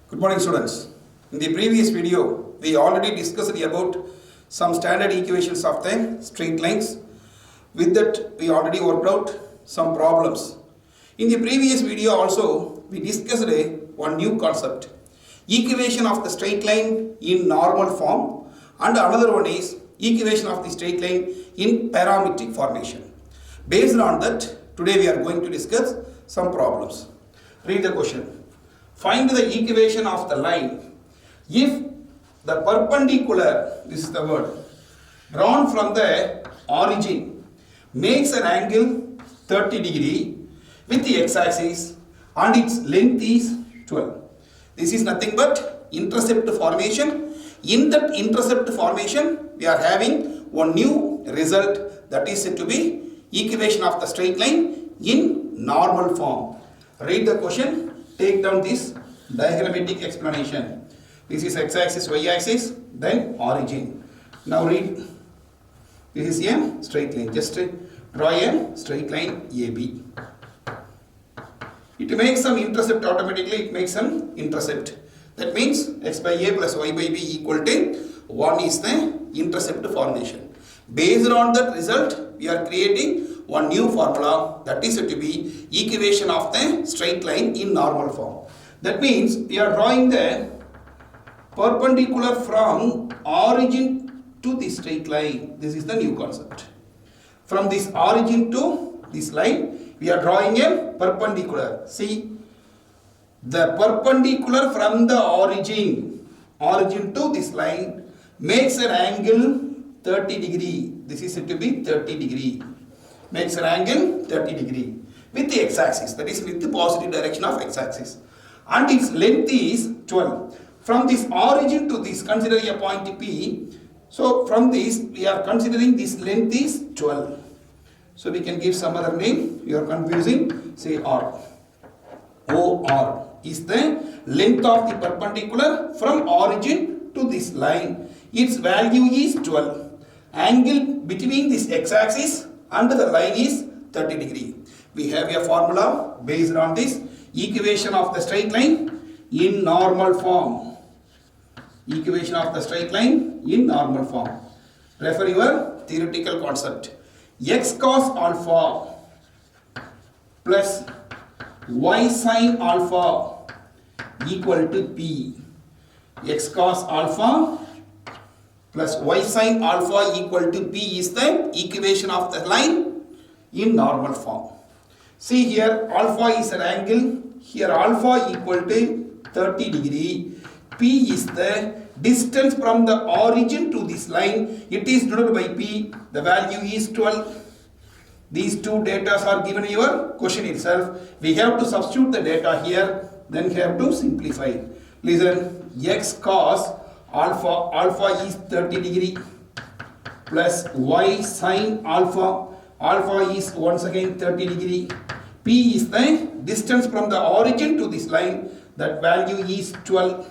Good morning, students. In the previous video, we already discussed about some standard equations of the straight lines. With that, we already worked out some problems. In the previous video also, we discussed one new concept. Equation of the straight line in normal form, and another one is equation of the straight line in parametric formation. Based on that, today we are going to discuss some problems. Read the question. Find the equation of the line if the perpendicular, this is the word, drawn from the origin makes an angle 30 degree with the x-axis and its length is 12. This is nothing but intercept formation. In that intercept formation, we are having one new result, that is said to be equation of the straight line in normal form. Read the question. Take down this diagrammatic explanation. This is x-axis, y-axis, then origin. Now read. This is a straight line. Just draw a straight line AB. It makes some intercept automatically. It makes some intercept. That means x by a plus y by b equal to 1 is the intercept formation. Based on that result, we are creating one new formula, that is said to be equation of the straight line in normal form. That means we are drawing the perpendicular from origin to the straight line. This is the new concept. From this origin to this line, we are drawing a perpendicular. See, the perpendicular from the origin to this line makes an angle 30 degree. This is said to be 30 degree. Makes an angle 30 degree with the x-axis, that is with the positive direction of x-axis, and its length is 12. From this origin to this, consider a point P. So from this, we are considering this length is 12. So we can give some other name. You are confusing. Say R. OR is the length of the perpendicular from origin to this line. Its value is 12. Angle between this x-axis and the line is 30 degree. We have a formula based on this equation of the straight line in normal form. Equation of the straight line in normal form. Refer your theoretical concept. X cos alpha plus y sin alpha equal to P. X cos alpha plus y sin alpha equal to P is the equation of the line in normal form. See here, alpha is an angle. Here alpha equal to 30 degree. P is the distance from the origin to this line. It is denoted by P. The value is 12. These two data are given in your question itself. We have to substitute the data here. Then have to simplify. Listen, x cos alpha is 30 degree plus y sin alpha is once again 30 degree. P is the distance from the origin to this line. That value is 12.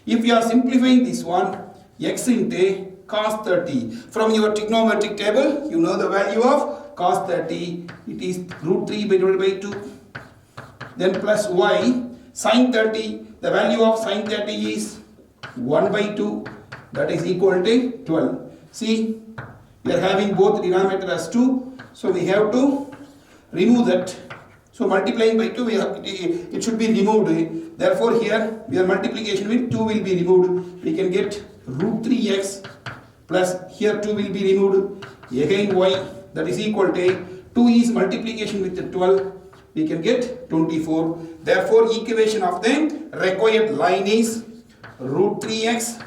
If you are simplifying this one, x into cos 30. From your trigonometric table, you know the value of cos 30. It is root 3 divided by 2. Then plus y sin 30. The value of sin 30 is 1 by 2. That is equal to 12. See, we are having both denominator as 2. So we have to remove that. So multiplying by 2, it should be removed. Therefore here, your multiplication with 2 will be removed. We can get root 3x plus here 2 will be removed. Again y, that is equal to 2 is multiplication with 12. We can get 24. Therefore equation of the required line is root 3x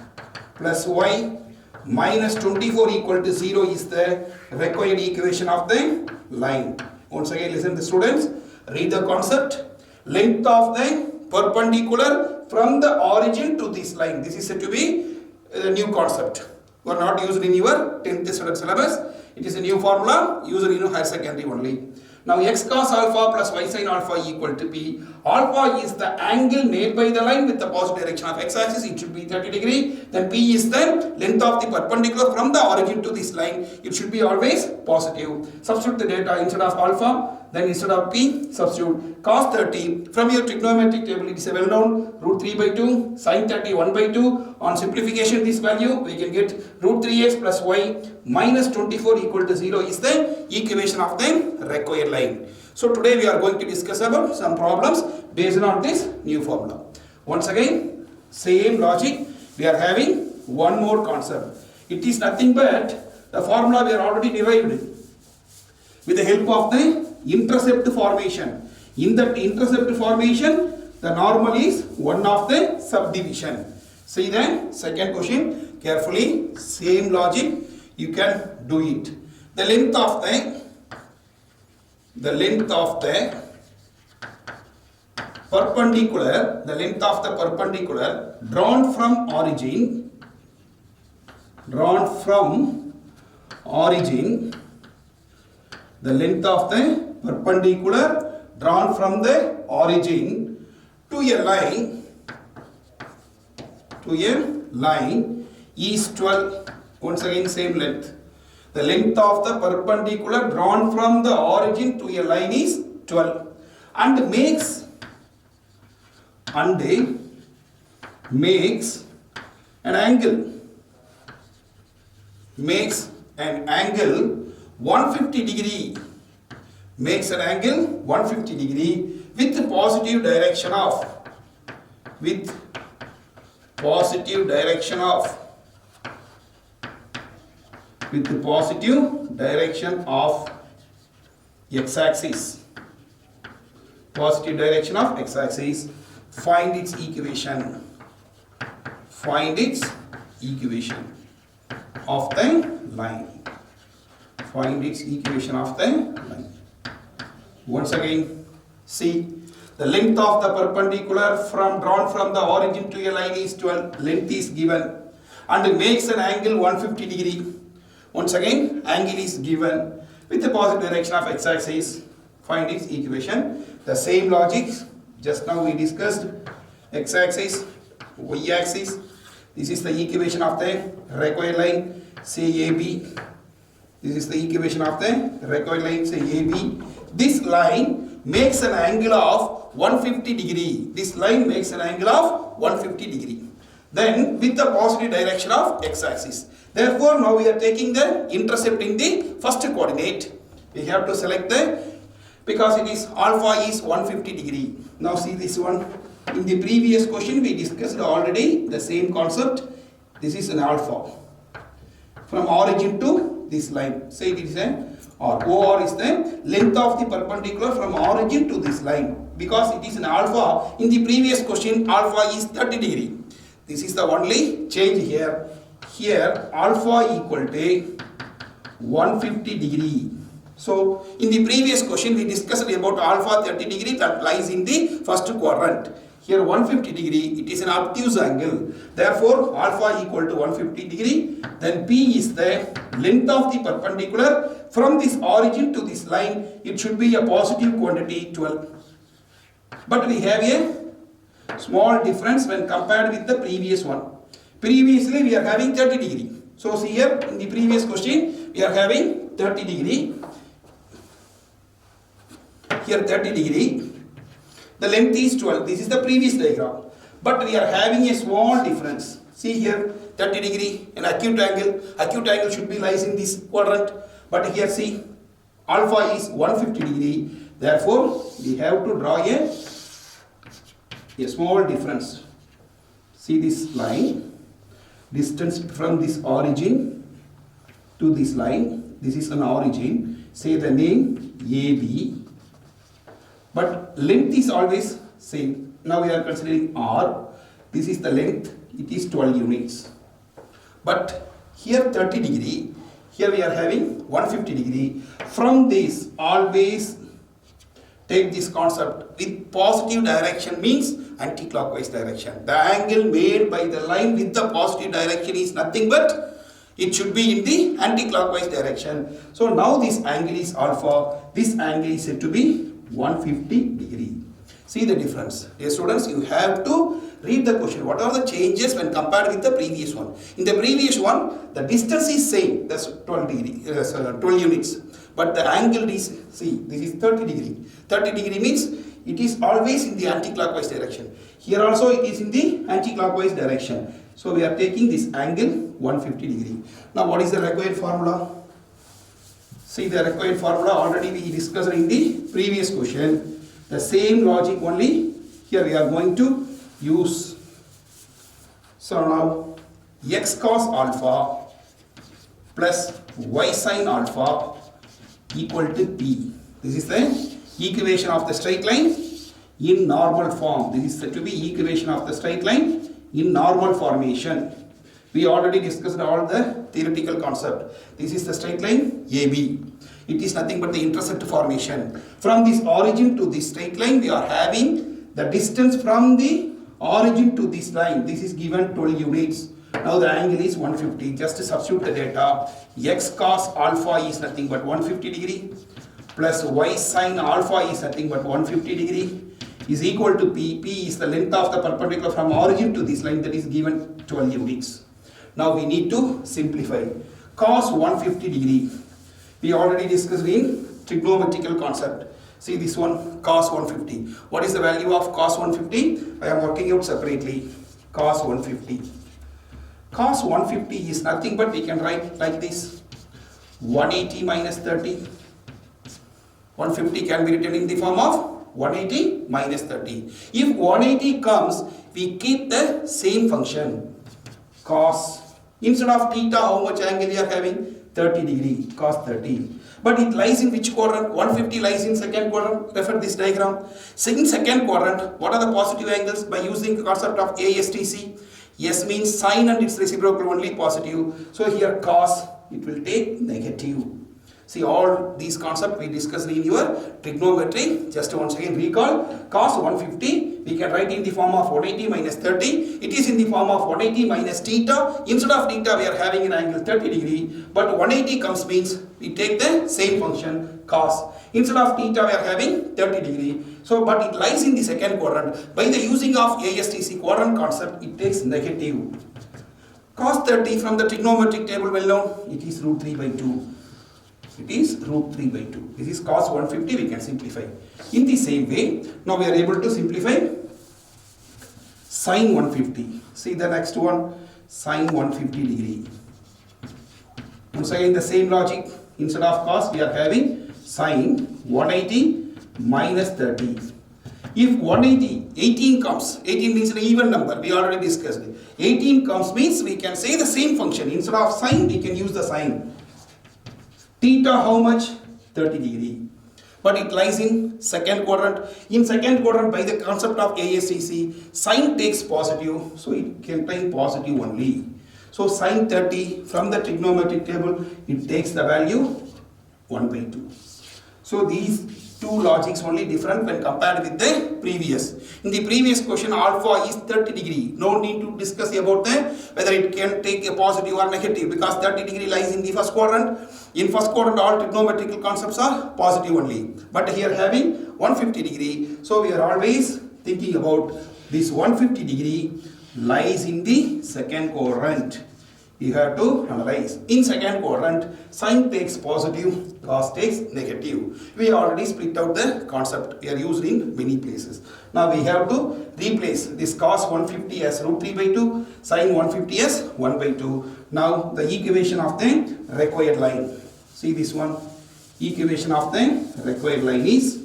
plus y minus 24 equal to 0 is the required equation of the line. Once again, listen to students. Read the concept. Length of the perpendicular from the origin to this line. This is said to be a new concept. You are not used in your 10th standard syllabus. It is a new formula used in higher secondary only. Now x cos alpha plus y sin alpha equal to P. Alpha is the angle made by the line with the positive direction of x-axis. It should be 30 degree. Then P is the length of the perpendicular from the origin to this line. It should be always positive. Substitute the data. Instead of alpha, Then instead of p, substitute cos 30. From your trigonometric table, it is a well known root 3 by 2, sin 30 1 by 2. On simplification this value, we can get root 3x plus y minus 24 equal to 0 is the equation of the required line. So today we are going to discuss about some problems based on this new formula. Once again, same logic, we are having one more concept. It is nothing but the formula we are already derived with the help of the intercept formation. In that intercept formation, the normal is one of the subdivision. See the second question carefully, same logic, you can do it. The length of the perpendicular drawn from origin, the length of the perpendicular drawn from the origin to a line is 12. Once again same length. The length of the perpendicular drawn from the origin to a line is 12 and makes an angle 150 degree, makes an angle 150 degree with positive direction of x-axis. Positive direction of x-axis. Find its equation. Of the line. Find its equation of the line. Once again, see the length of the perpendicular drawn from the origin to a line is 12. Length is given and makes an angle 150 degree. Once again, angle is given with the positive direction of x-axis. Find its equation. The same logic just now we discussed. X-axis, y-axis. This is the equation of the required line. Say AB. This is the equation of the required line. Say AB. This line makes an angle of 150 degree. This line makes an angle of 150 degree. Then with the positive direction of x-axis. Therefore, now we are taking the intercept in the first coordinate. We have to select because it is alpha is 150 degree. Now see this one. In the previous question we discussed already the same concept. This is an alpha. From origin to this line. Say it is OR is the length of the perpendicular from origin to this line. Because it is an alpha, in the previous question alpha is 30 degree. This is the only change here. Here alpha equal to 150 degree. So in the previous question we discussed about alpha 30 degree that lies in the first quadrant. Here 150 degree, it is an obtuse angle. Therefore alpha equal to 150 degree. Then P is the length of the perpendicular from this origin to this line. It should be a positive quantity 12. But we have a small difference when compared with the previous one. Previously we are having 30 degree. So see here in the previous question we are having 30 degree. Here 30 degree. The length is 12. This is the previous diagram. But we are having a small difference. See here 30 degree, an acute angle. Acute angle should be lies in this quadrant. But here see alpha is 150 degree. Therefore we have to draw a small difference. See this line. Distance from this origin to this line. This is an origin. Say the name AB. But length is always same. Now we are considering R. This is the length. It is 12 units. But here 30 degree. Here we are having 150 degree. From this always take this concept with positive direction means anti-clockwise direction. The angle made by the line with the positive direction is nothing but it should be in the anti-clockwise direction. So now this angle is alpha. This angle is said to be 150 degree. See the difference. Dear students, you have to read the question. What are the changes when compared with the previous one? In the previous one, the distance is same. That's 12 degree, 12 units. but the angle is, see, this is 30 degree. 30 degree means it is always in the anti-clockwise direction. Here also it is in the anti-clockwise direction. So we are taking this angle 150 degree. Now what is the required formula? See, the required formula already we discussed in the previous question. The same logic only here we are going to use. So now x cos alpha plus y sin alpha equal to p. This is the equation of the straight line in normal form. This is said to be equation of the straight line in normal formation. We already discussed all the theoretical concept. This is the straight line AB. It is nothing but the intercept formation. From this origin to this straight line, we are having the distance from the origin to this line. This is given 12 units. Now the angle is 150. Just to substitute the data, x cos alpha is nothing but 150 degree plus y sin alpha is nothing but 150 degree is equal to p. P is the length of the perpendicular from origin to this line, that is given 12 units. Now we need to simplify. Cos 150 degree. We already discussed in trigonometrical concept. See this one, cos 150. What is the value of cos 150? I am working out separately. Cos 150. Cos 150 is nothing but we can write like this. 180 minus 30. 150 can be written in the form of 180 minus 30. If 180 comes, we keep the same function. Cos. Instead of theta, how much angle we are having? 30 degree, cos 30. But it lies in which quadrant? 150 lies in second quadrant. Refer this diagram. In second quadrant, what are the positive angles? By using the concept of ASTC. S means sine and its reciprocal only positive. So here cos, it will take negative. See, all these concepts we discussed in your trigonometry. Just once again recall, cos 150 we can write in the form of 180 minus 30. It is in the form of 180 minus theta. Instead of theta we are having an angle 30 degree, but 180 comes means we take the same function cos. Instead of theta we are having 30 degree. So but it lies in the second quadrant. By the using of ASTC quadrant concept, it takes negative. Cos 30 from the trigonometric table well known, it is root 3 by 2. It is root 3 by 2. This is cos 150, we can simplify. In the same way, now we are able to simplify sin 150. See the next one, sin 150 degree. Once again the same logic. Instead of cos, we are having sin 180 minus 30. If 180, 18 comes, 18 means an even number, we already discussed it. 18 comes means we can say the same function. Instead of sin, we can use the sin. Theta how much? 30 degree. But it lies in second quadrant. In second quadrant, by the concept of ASTC, sin takes positive, so it can take positive only. So sin 30 from the trigonometric table, it takes the value 1 by 2. So these two logics only different when compared with the previous. In the previous question, alpha is 30 degree. No need to discuss about whether it can take a positive or negative, because 30 degree lies in the first quadrant. In first quadrant, all trigonometrical concepts are positive only. But here having 150 degree, so we are always thinking about this 150 degree lies in the second quadrant. You have to analyze. In second quadrant, sin takes positive, cos takes negative. We already split out the concept. We are used in many places. Now we have to replace this cos 150 as root 3 by 2, sin 150 as 1 by 2. Now the equation of the required line. See this one. Equation of the required line is,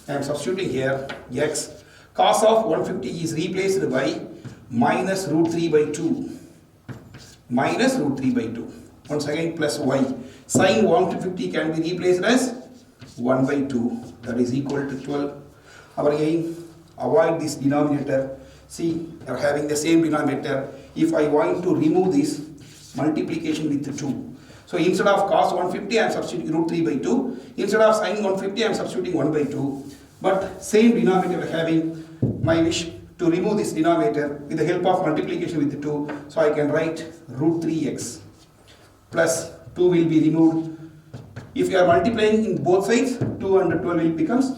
I am substituting here x. Cos of 150 is replaced by minus root 3 by 2. Minus root 3 by 2. Once again plus y. Sin 150 can be replaced as 1 by 2. That is equal to 12. Our aim, avoid this denominator. See, we are having the same denominator. If I want to remove this, multiplication with 2. So instead of cos 150, I am substituting root 3 by 2. Instead of sin 150, I am substituting 1 by 2. But same denominator having, my wish to remove this denominator with the help of multiplication with 2. So I can write root 3x plus 2 will be removed. If you are multiplying in both sides, 2 and 12 will becomes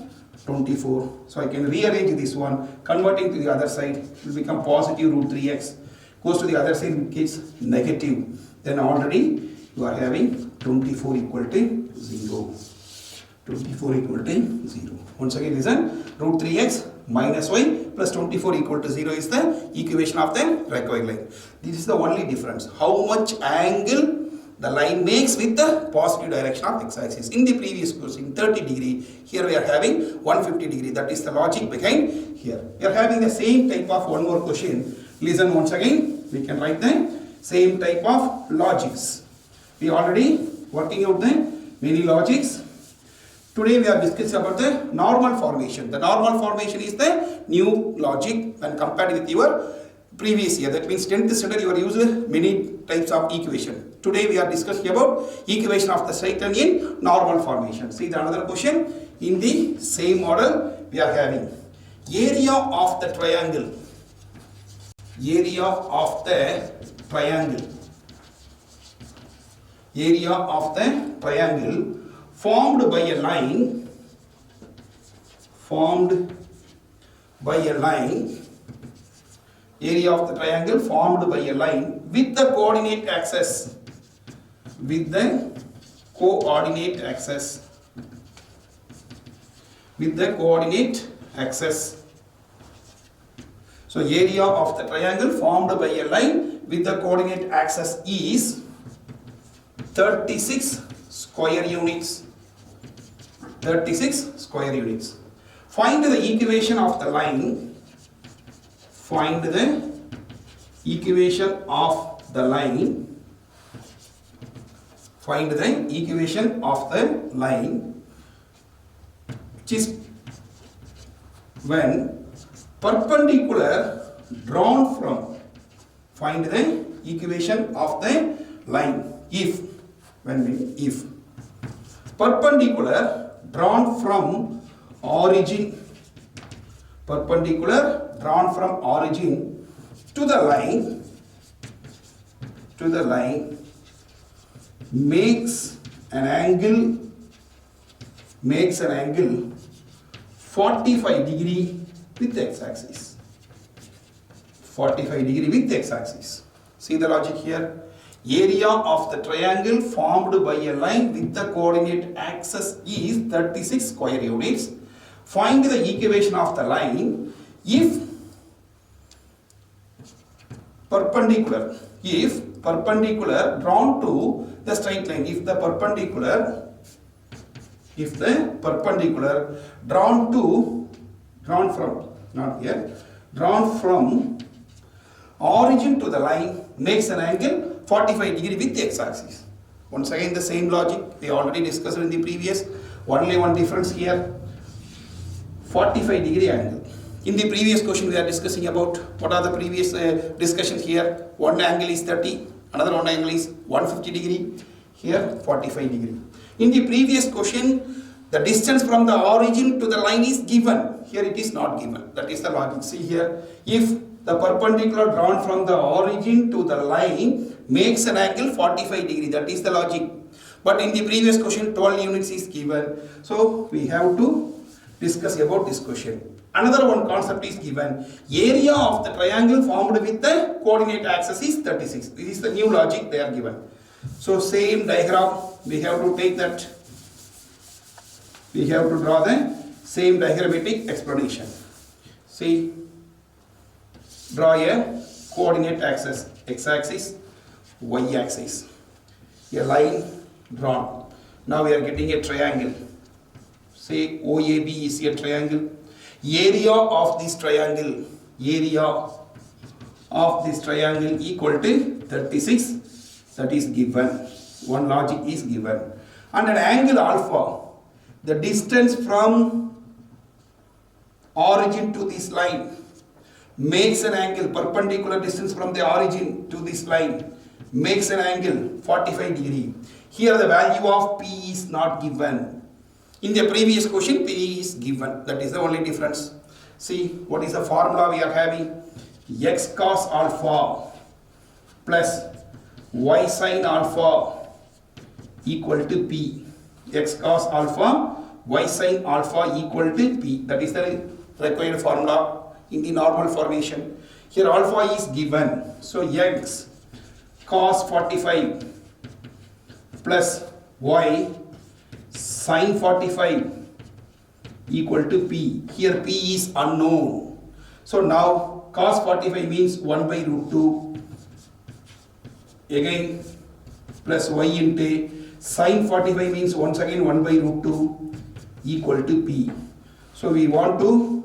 24. So I can rearrange this one, converting to the other side, it will become positive root 3x. Goes to the other side, it gets negative. Then already you are having 24 equal to 0. 24 equal to 0. Once again listen, root 3x minus y plus 24 equal to 0 is the equation of the required line. This is the only difference. How much angle the line makes with the positive direction of x-axis. In the previous question 30 degree, here we are having 150 degree. That is the logic behind here. We are having the same type of one more question. Listen once again, we can write the same type of logics. We already working out the many logics. Today we are discussing about the normal formation. The normal formation is the new logic when compared with your previous year. That means 10th standard you are used many types of equation. Today we are discussing about equation of the straight line in normal formation. See the another question. In the same model we are having area of the triangle. Area of the triangle. Area of the triangle formed by a line. Formed by a line. Area of the triangle formed by a line with the coordinate axis. With the coordinate axis. With the coordinate axis. So area of the triangle formed by a line with the coordinate axis is 36 square units. 36 square units. Find the equation of the line. Find the equation of the line. Find the equation of the line, which is when perpendicular drawn from. Find the equation of the line if perpendicular drawn from origin. Perpendicular drawn from origin to the line makes an angle 45 degree with x-axis. 45 degree with x-axis. See the logic here. Area of the triangle formed by a line with the coordinate axis is 36 square units. Find the equation of the line if perpendicular drawn to the straight line. If the perpendicular drawn from origin to the line makes an angle 45 degree with the x-axis. Once again the same logic we already discussed in the previous. Only one difference here. 45 degree angle. In the previous question we are discussing about what are the previous discussions here. One angle is 30, another one angle is 150 degree, here 45 degree. In the previous question the distance from the origin to the line is given, here it is not given. That is the logic. See here, if the perpendicular drawn from the origin to the line makes an angle 45 degree, that is the logic. But in the previous question 12 units is given, so we have to discuss about this question. Another one concept is given. Area of the triangle formed with the coordinate axis is 36. This is the new logic they are given. So same diagram we have to take that. We have to draw the same diagrammatic explanation. See, draw a coordinate axis, x-axis, y-axis. A line drawn. Now we are getting a triangle. Say OAB is a triangle. Area of this triangle equal to 36, that is given. One logic is given. And an angle alpha, the distance from origin to this line makes an angle, perpendicular distance from the origin to this line makes an angle 45 degree. Here the value of P is not given. In the previous question, P is given. That is the only difference. See, what is the formula we are having? X cos alpha plus y sin alpha equal to P. X cos alpha, y sin alpha equal to P. That is the required formula in the normal formation. Here alpha is given. So X cos 45 plus y Sine 45 equal to P. Here P is unknown. So now cos 45 means 1 by root 2. Again plus y into sine 45 means once again 1 by root 2 equal to P. So we want to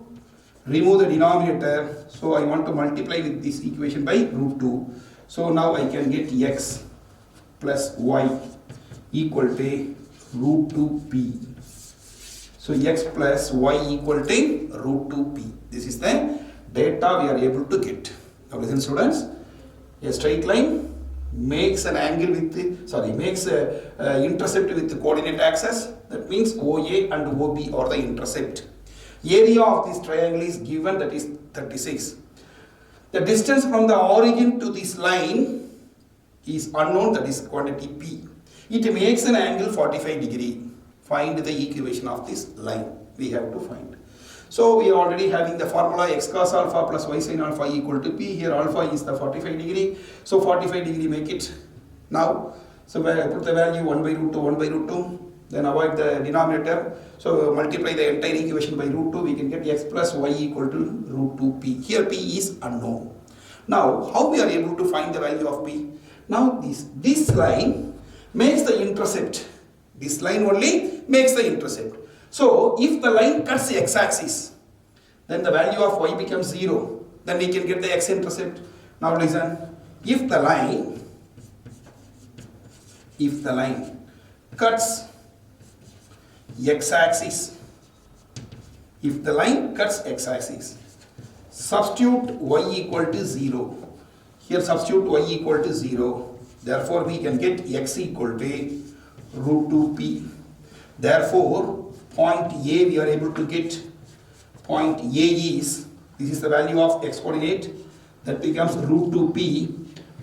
remove the denominator. So I want to multiply with this equation by root 2. So now I can get x plus y equal to root 2p. So x plus y equal to root 2p. This is the data we are able to get. Now listen students, a straight line makes an angle with makes a intercept with the coordinate axis. That means OA and OB are the intercept. Area of this triangle is given, that is 36. The distance from the origin to this line is unknown, that is quantity P. It makes an angle 45 degree. Find the equation of this line. We have to find. So we are already having the formula x cos alpha plus y sin alpha equal to P. Here alpha is the 45 degree. So 45 degree make it now. So I put the value 1 by root 2, 1 by root 2. Then avoid the denominator. So multiply the entire equation by root 2. We can get x plus y equal to root 2p. Here p is unknown. Now how we are able to find the value of p? Now this line makes the intercept. This line only makes the intercept. So if the line cuts the x-axis, then the value of y becomes 0. Then we can get the x-intercept. Now listen, if the line cuts x-axis, if the line cuts x-axis, substitute y equal to 0. Here substitute y equal to 0. Therefore we can get x equal to root 2p. Therefore point A we are able to get. Point A is, this is the value of x coordinate, that becomes root 2p,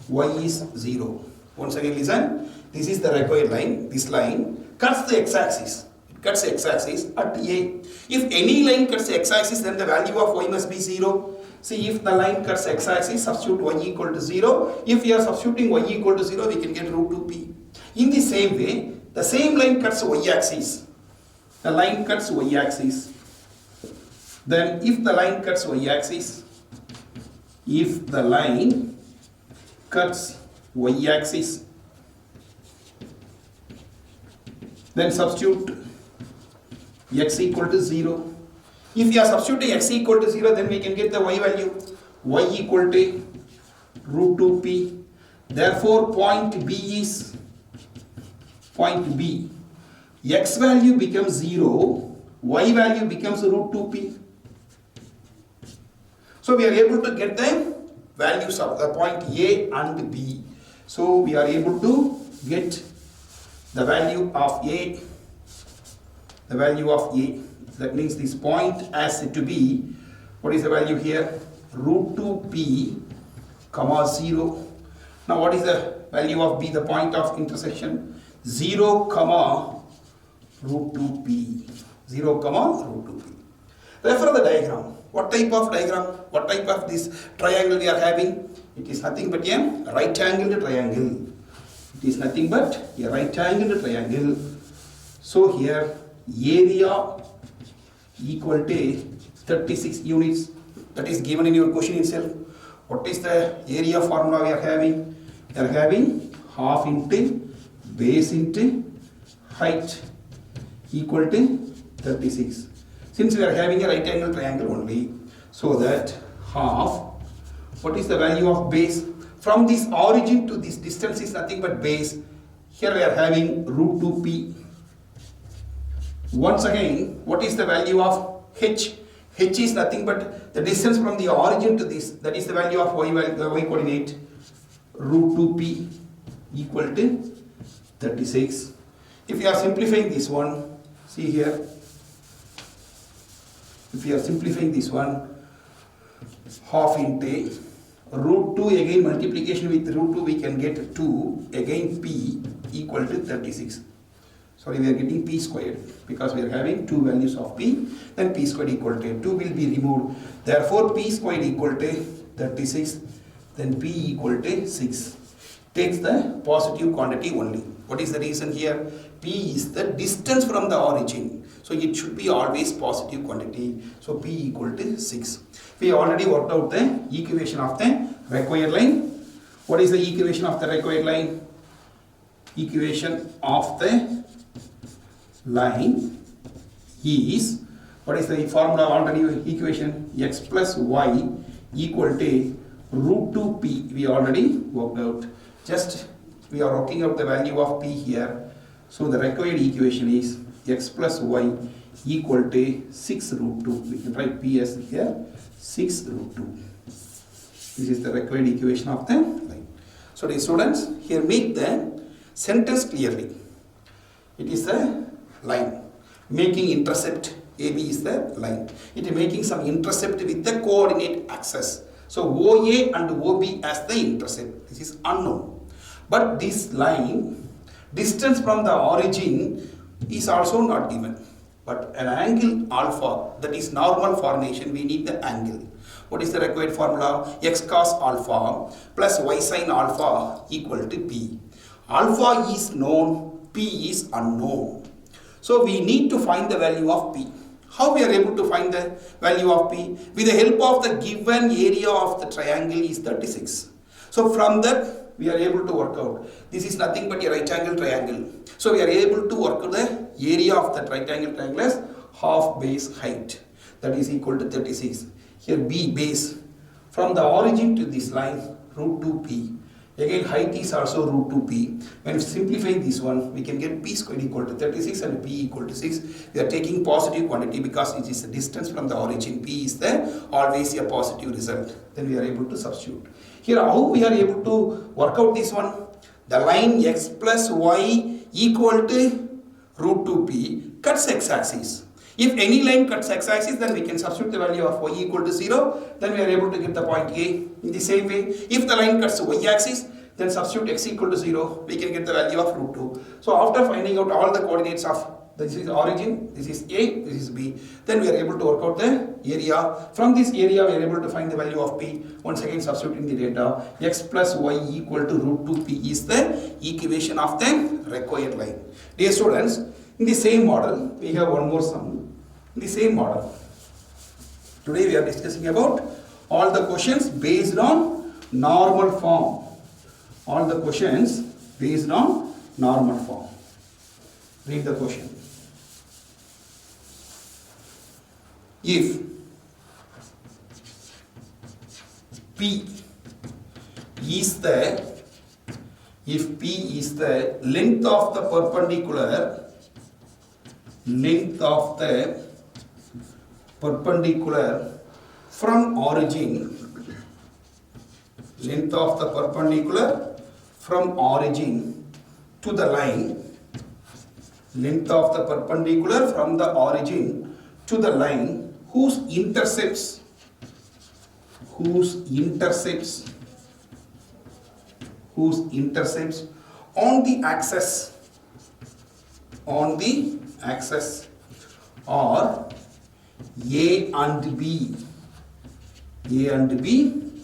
y is 0. Once again listen, this is the required line. This line cuts the x-axis. It cuts the x-axis at A. If any line cuts the x-axis, then the value of y must be 0. See, if the line cuts x-axis, substitute y equal to 0. If we are substituting y equal to 0, we can get root 2p. In the same way, the same line cuts y-axis. The line cuts y-axis. Then if the line cuts y-axis, if the line cuts y-axis, then substitute x equal to 0. If you are substituting x equal to 0, then we can get the y value. Y equal to root 2p. Therefore point B is, point B, x value becomes 0, y value becomes root 2p. So we are able to get the values of the point A and B. So we are able to get the value of A. The value of A. That means this point has to be, what is the value here? Root 2p, comma 0. Now what is the value of B, the point of intersection? 0, comma root 2p. 0, comma root 2p. Refer the diagram. What type of diagram? What type of this triangle we are having? It is nothing but a right angled triangle. It is nothing but a right angled triangle. So here area equal to 36 units. That is given in your question itself. What is the area formula we are having? We are having half into base into height equal to 36. Since we are having a right angle triangle only, so that half, what is the value of base? From this origin to this distance is nothing but base. Here we are having root 2p. Once again, what is the value of h? H is nothing but the distance from the origin to this, that is the value of y coordinate, root 2p equal to 36. If you are simplifying this one, see here, if you are simplifying this one, half into root 2, again multiplication with root 2 we can get 2, again p equal to 36. Sorry, we are getting p squared because we are having two values of p, then p squared equal to 2 will be removed. Therefore p squared equal to 36, then p equal to 6. Takes the positive quantity only. What is the reason here? P is the distance from the origin. So it should be always positive quantity. So P equal to 6. We already worked out the equation of the required line. What is the equation of the required line? Equation of the line is, what is the formula already equation? X plus y equal to root 2p. We already worked out. Just we are working out the value of p here. So the required equation is x plus y equal to 6 root 2. We can write p as here 6 root 2. This is the required equation of the line. So dear students, here make the sentence clearly. It is the line. Making intercept, AB is the line. It is making some intercept with the coordinate axis. So OA and OB as the intercept. This is unknown. But this line, distance from the origin is also not given. But an angle alpha, that is normal formation, we need the angle. What is the required formula? X cos alpha plus y sin alpha equal to P. Alpha is known, P is unknown. So we need to find the value of P. How we are able to find the value of P? With the help of the given area of the triangle is 36. So from that we are able to work out. This is nothing but a right angle triangle. So we are able to work out the area of that right angle triangle as half base height. That is equal to 36. Here B base. From the origin to this line, root 2p. Again height is also root 2p. When simplifying this one, we can get p squared equal to 36 and p equal to 6. We are taking positive quantity because it is the distance from the origin. P is the always a positive result. Then we are able to substitute. Here how we are able to work out this one? The line x plus y equal to root 2p cuts x-axis. If any line cuts x-axis, then we can substitute the value of y equal to 0. Then we are able to get the point A. In the same way, if the line cuts y-axis, then substitute x equal to 0. We can get the value of root 2. So after finding out all the coordinates of this is origin, this is A, this is B, then we are able to work out the area. From this area, we are able to find the value of P. Once again, substituting the data, x plus y equal to root 2p is the equation of the required line. Dear students, in the same model, we have one more sum. In the same model, today we are discussing about all the questions based on normal form. All the questions based on normal form. Read the question. If P is the length of the perpendicular from origin, length of the perpendicular from origin to the line, length of the perpendicular from the origin to the line whose intercepts on the axis are A and B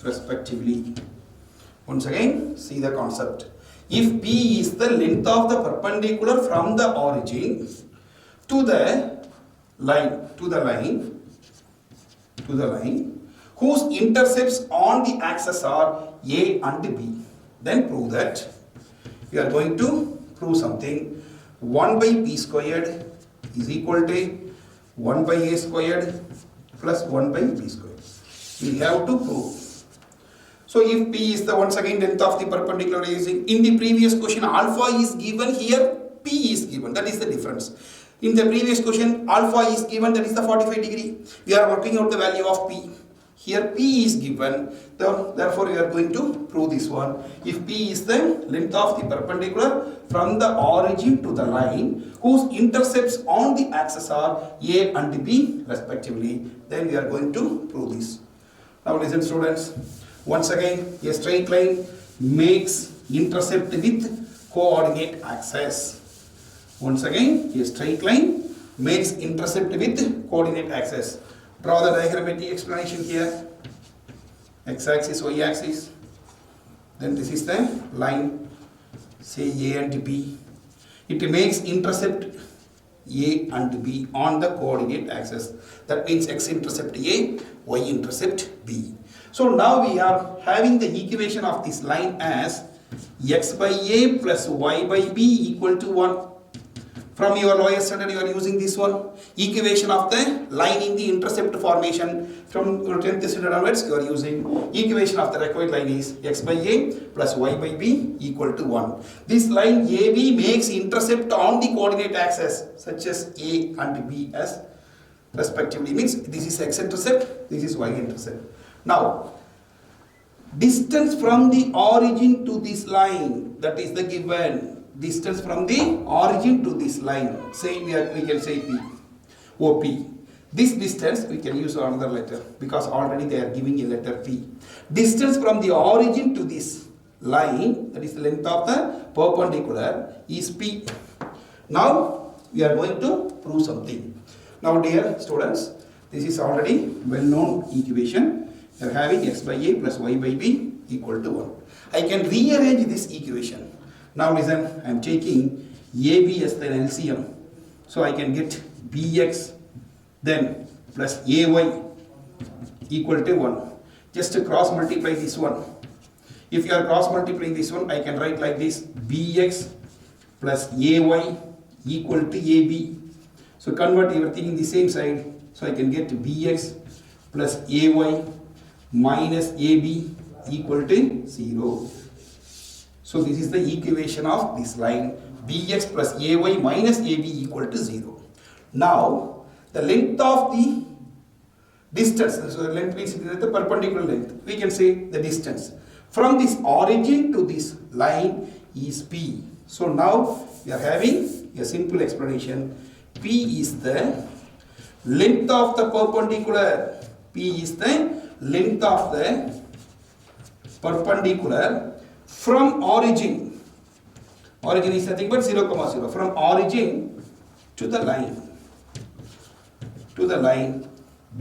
respectively. Once again, see the concept. If P is the length of the perpendicular from the origin to the line whose intercepts on the axis are A and B, then prove that. We are going to prove something. 1 by P squared is equal to 1 by A squared plus 1 by B squared. We have to prove. So if P is the once again length of the perpendicular using, in the previous question alpha is given, here P is given, that is the difference. In the previous question alpha is given, that is the 45 degree. We are working out the value of P. Here P is given, therefore we are going to prove this one. If P is the length of the perpendicular from the origin to the line whose intercepts on the axis are A and B respectively, then we are going to prove this. Now listen students, once again a straight line makes intercept with coordinate axis. Once again a straight line makes intercept with coordinate axis. Draw the diagrammatic explanation here. X-axis, Y-axis. Then this is the line, say A and B. it makes intercept A and B on the coordinate axis. That means x-intercept A, y-intercept B. So now we are having the equation of this line as x by A plus y by B equal to 1. From your lower standard you are using this one. Equation of the line in the intercept formation. From your 10th standard onwards you are using equation of the required line is x by A plus y by B equal to 1. This line AB makes intercept on the coordinate axis such as A and B as respectively. Means this is x-intercept, this is y-intercept. Now, distance from the origin to this line, that is the given. Distance from the origin to this line, say we can say P, OP. This distance we can use another letter because already they are giving a letter P. Distance from the origin to this line, that is the length of the perpendicular, is P. Now we are going to prove something. Now dear students, this is already well known equation. We are having x by A plus y by B equal to 1. I can rearrange this equation. Now listen, I am taking AB as the LCM. So I can get BX then plus AY equal to 1. Just to cross multiply this one. If you are cross multiplying this one, I can write like this: BX plus AY equal to AB. So convert everything in the same side. So I can get BX plus AY minus AB equal to 0. So this is the equation of this line, BX plus AY minus AB equal to 0. Now the length of the distance, so the length means the perpendicular length, we can say the distance from this origin to this line is P. So now we are having a simple explanation. P is the length of the perpendicular. P is the length of the perpendicular from origin. Origin is nothing but 0, 0. From origin to the line.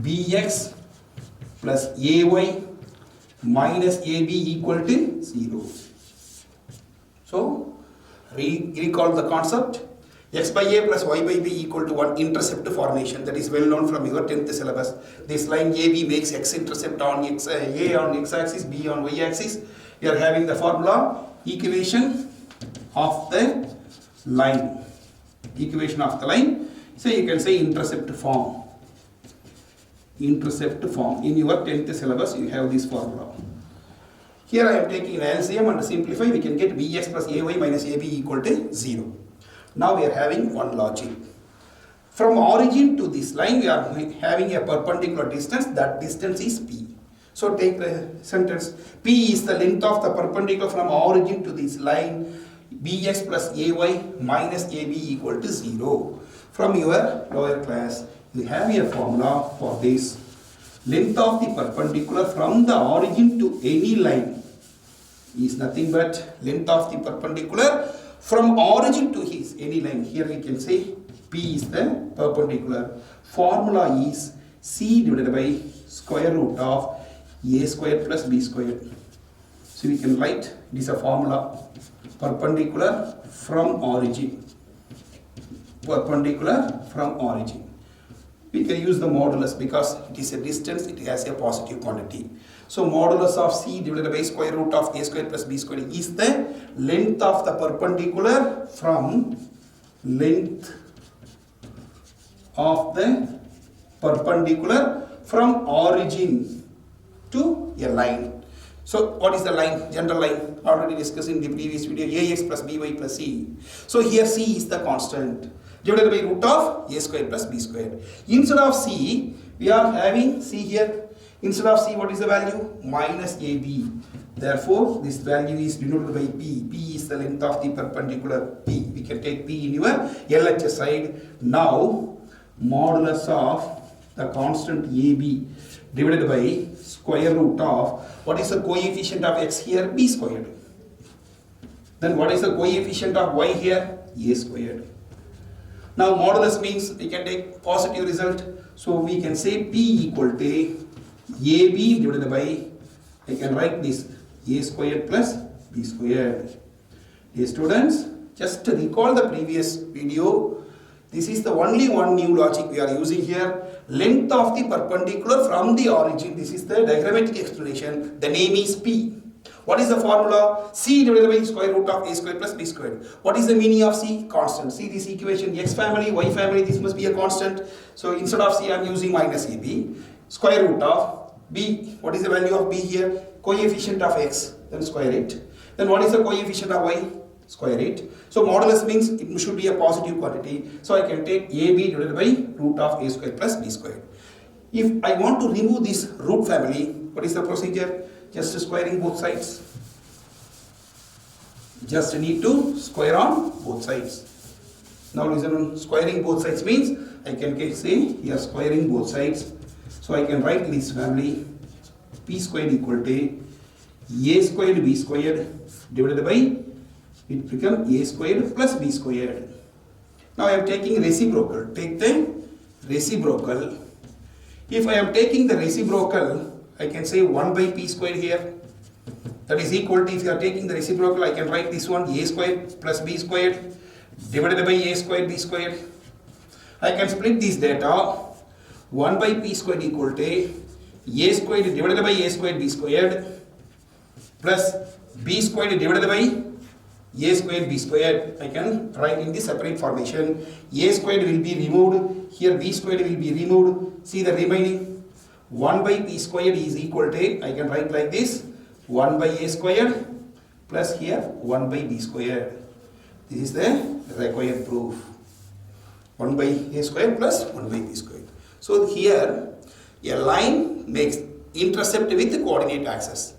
BX plus AY minus AB equal to 0. So recall the concept. X by A plus y by B equal to 1, intercept formation, that is well known from your 10th syllabus. This line AB makes x-intercept on A on x-axis, B on y-axis. We are having the formula, equation of the line. Equation of the line. So you can say intercept form. Intercept form. In your 10th syllabus you have this formula. Here I am taking an LCM and simplify. We can get BX plus AY minus AB equal to 0. Now we are having one logic. From origin to this line we are having a perpendicular distance. That distance is P. So take the sentence. P is the length of the perpendicular from origin to this line. BX plus AY minus AB equal to 0. From your lower class you have a formula for this. Length of the perpendicular from the origin to any line is nothing but length of the perpendicular from origin to his any line. Here we can say P is the perpendicular. Formula is C divided by square root of A square plus B square. So we can write it is a formula, perpendicular from origin. Perpendicular from origin. We can use the modulus because it is a distance, it has a positive quantity. So modulus of C divided by square root of A square plus B square is the length of the perpendicular from length of the perpendicular from origin to a line. So what is the line? General line already discussed in the previous video, AX plus BY plus C. So here C is the constant divided by root of A square plus B square. Instead of C we are having C here. Instead of C, what is the value? Minus AB. Therefore, this value is denoted by P. P is the length of the perpendicular P. We can take P in your LHS side. Now, modulus of the constant AB divided by square root of, what is the coefficient of x here? B squared. Then what is the coefficient of y here? A squared. Now, modulus means we can take positive result. So, we can say P equal to AB divided by, I can write this, A squared plus B squared. Dear students, Just to recall the previous video, this is the only one new logic we are using here. Length of the perpendicular from the origin. This is the diagrammatic explanation. The name is P. What is the formula? C divided by square root of a square plus b squared. What is the meaning of C? Constant. See this equation, x family, y family, this must be a constant. So instead of C, I am using minus AB. Square root of b. What is the value of b here? Coefficient of x. Then square it. Then what is the coefficient of y? Square it. So modulus means it should be a positive quantity. So I can take AB divided by root of a square plus b squared. If I want to remove this root family, what is the procedure? Just squaring both sides. Just need to square on both sides. Now listen, squaring both sides means I can say here squaring both sides. So I can write this family p squared equal to a squared b squared divided by, it becomes a squared plus b squared. Now I am taking reciprocal. Take the reciprocal. If I am taking the reciprocal, I can say 1 by p squared here. That is equal to, if you are taking the reciprocal, I can write this one a squared plus b squared divided by a squared b squared. I can split this data. 1 by p squared equal to a squared divided by a squared b squared plus b squared divided by a squared b squared. I can write in the separate formation. A squared will be removed. Here b squared will be removed. See the remaining. 1 by p squared is equal to, I can write like this, 1 by a squared plus here 1 by b squared. This is the required proof. 1 by a squared plus 1 by b squared. So here a line makes intercept with the coordinate axis.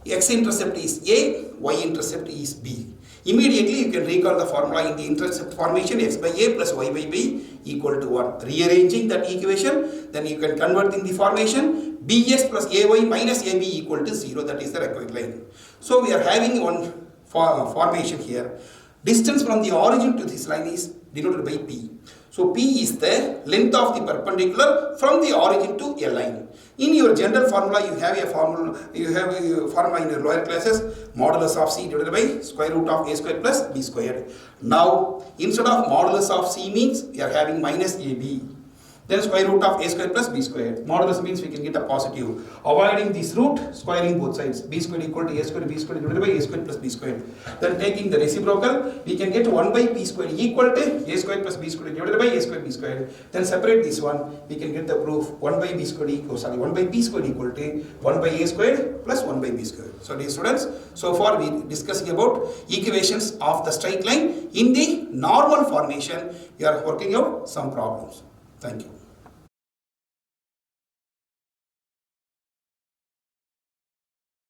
X intercept is A, Y intercept is B. Immediately you can recall the formula in the intercept formation, x by a plus y by b equal to 1. Rearranging that equation, then you can convert in the formation bs plus ay minus ab equal to 0. That is the required line. So we are having one formation here. Distance from the origin to this line is denoted by p. So p is the length of the perpendicular from the origin to a line. In your general formula, you have a formula in your lower classes, modulus of c divided by square root of a square plus b squared. Now, instead of modulus of c means we are having minus ab. Then square root of a square plus b squared. Modulus means we can get a positive. Avoiding this root, squaring both sides. B squared equal to a squared b squared divided by a squared plus b squared. Then taking the reciprocal, we can get 1 by p squared equal to a squared plus b squared divided by a squared b squared. Then separate this one, we can get the proof 1 by b squared equals, 1 by p squared equal to 1 by a squared plus 1 by b squared. So dear students, so far we are discussing about equations of the straight line in the normal formation. We are working out some problems. Thank you.